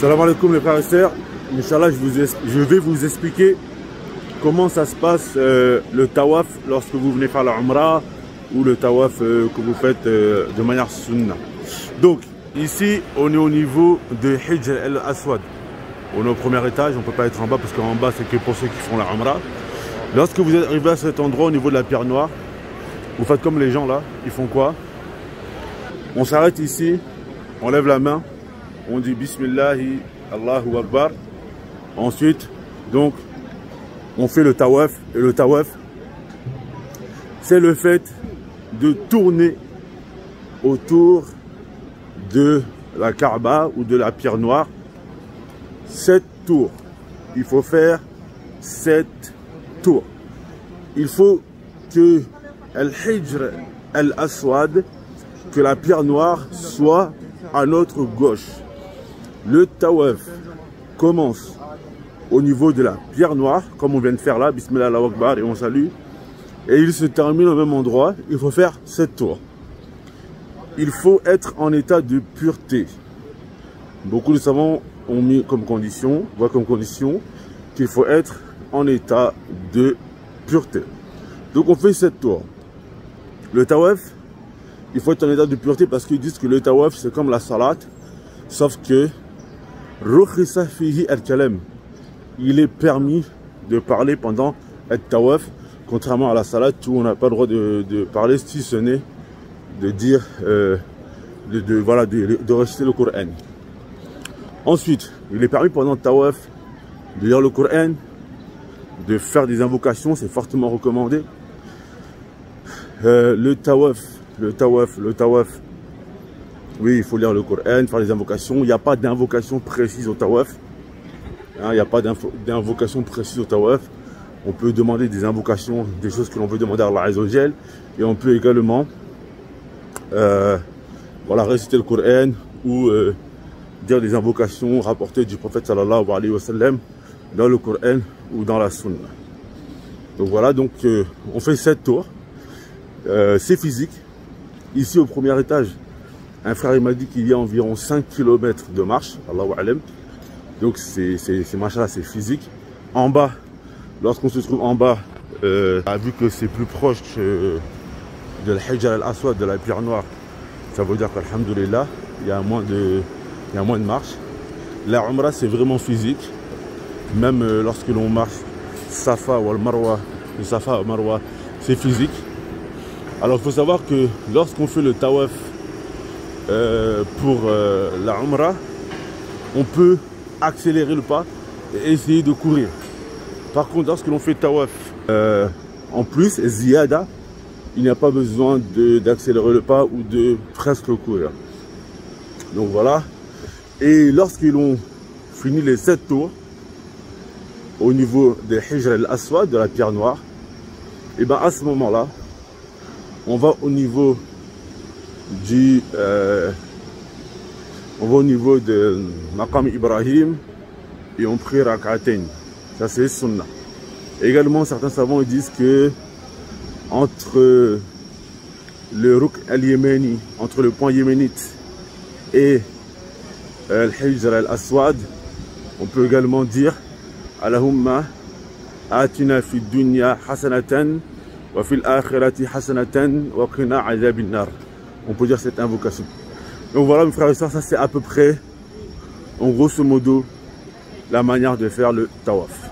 Salam alaikum les frères et sœurs. Inch'Allah, je vais vous expliquer comment ça se passe le tawaf lorsque vous venez faire la umrah ou le tawaf que vous faites de manière sunna. Donc ici on est au niveau de Hijr al-Aswad. On est au premier étage, on ne peut pas être en bas parce qu'en bas c'est que pour ceux qui font la umrah. Lorsque vous arrivez à cet endroit au niveau de la pierre noire, vous faites comme les gens là, ils font quoi? On s'arrête ici, on lève la main, on dit Bismillahi Allahu Akbar. Ensuite, donc, on fait le tawaf. Et le tawaf, c'est le fait de tourner autour de la Kaaba ou de la pierre noire. 7 tours. Il faut faire 7 tours. Il faut que Al-Hijr Al-Aswad, que la pierre noire soit à notre gauche. Le tawaf commence au niveau de la pierre noire, comme on vient de faire là, Bismillah Allahu Akbar, et on salue. Et il se termine au même endroit. Il faut faire 7 tours. Il faut être en état de pureté. Beaucoup de savants ont mis comme condition, qu'il faut être en état de pureté. Donc on fait 7 tours. Le tawaf, il faut être en état de pureté parce qu'ils disent que le tawaf c'est comme la salat, sauf que rukhisa fihi al-kalam. Il est permis de parler pendant le tawaf, contrairement à la salat où on n'a pas le droit de parler si ce n'est de dire, de réciter le Coran. Ensuite, il est permis pendant le tawaf de lire le Coran, de faire des invocations, c'est fortement recommandé. Le tawaf, oui, il faut lire le Coran, faire des invocations. Il n'y a pas d'invocation précise au tawaf. Il n'y a pas d'invocation précise au tawaf. On peut demander des invocations, des choses que l'on veut demander à Allah Azza wa Jal. Et on peut également réciter le Coran ou dire des invocations rapportées du prophète sallallahu alayhi wa sallam dans le Coran ou dans la Sunna. Donc voilà, donc on fait 7 tours. C'est physique. Ici au premier étage, un frère m'a dit qu'il y a environ 5 km de marche, Allahu alam. Donc c'est machallah, c'est physique. En bas, lorsqu'on se trouve en bas, vu que c'est plus proche de l'Hijr al-Aswad, de la pierre noire, ça veut dire qu'alhamdoulilah, il y a moins de marche. La umrah c'est vraiment physique. Même lorsque l'on marche Safa ou Al-Marwa, le Safa ou Marwa, c'est physique. Alors il faut savoir que lorsqu'on fait le tawaf pour la umrah, on peut accélérer le pas et essayer de courir. Par contre, lorsque l'on fait tawaf en plus, ziyada, il n'y a pas besoin d'accélérer le pas ou de presque courir. Donc voilà. Et lorsqu'ils ont fini les 7 tours au niveau de Hijr al-Aswad, de la pierre noire, et bien à ce moment-là, on va au niveau du de Maqam Ibrahim et on prie rak'atayn. Ça c'est sunna. Également certains savants disent que entre le ruk al-yéméni, entre le point yéménite et al-Hijr al-Aswad, on peut également dire Allahumma atina fi dunya hasanatan wa fil akhirati hasanatan wa qina azabin nar. On peut dire cette invocation. Donc voilà mes frères et sœurs, ça c'est à peu près en grosso modo la manière de faire le tawaf.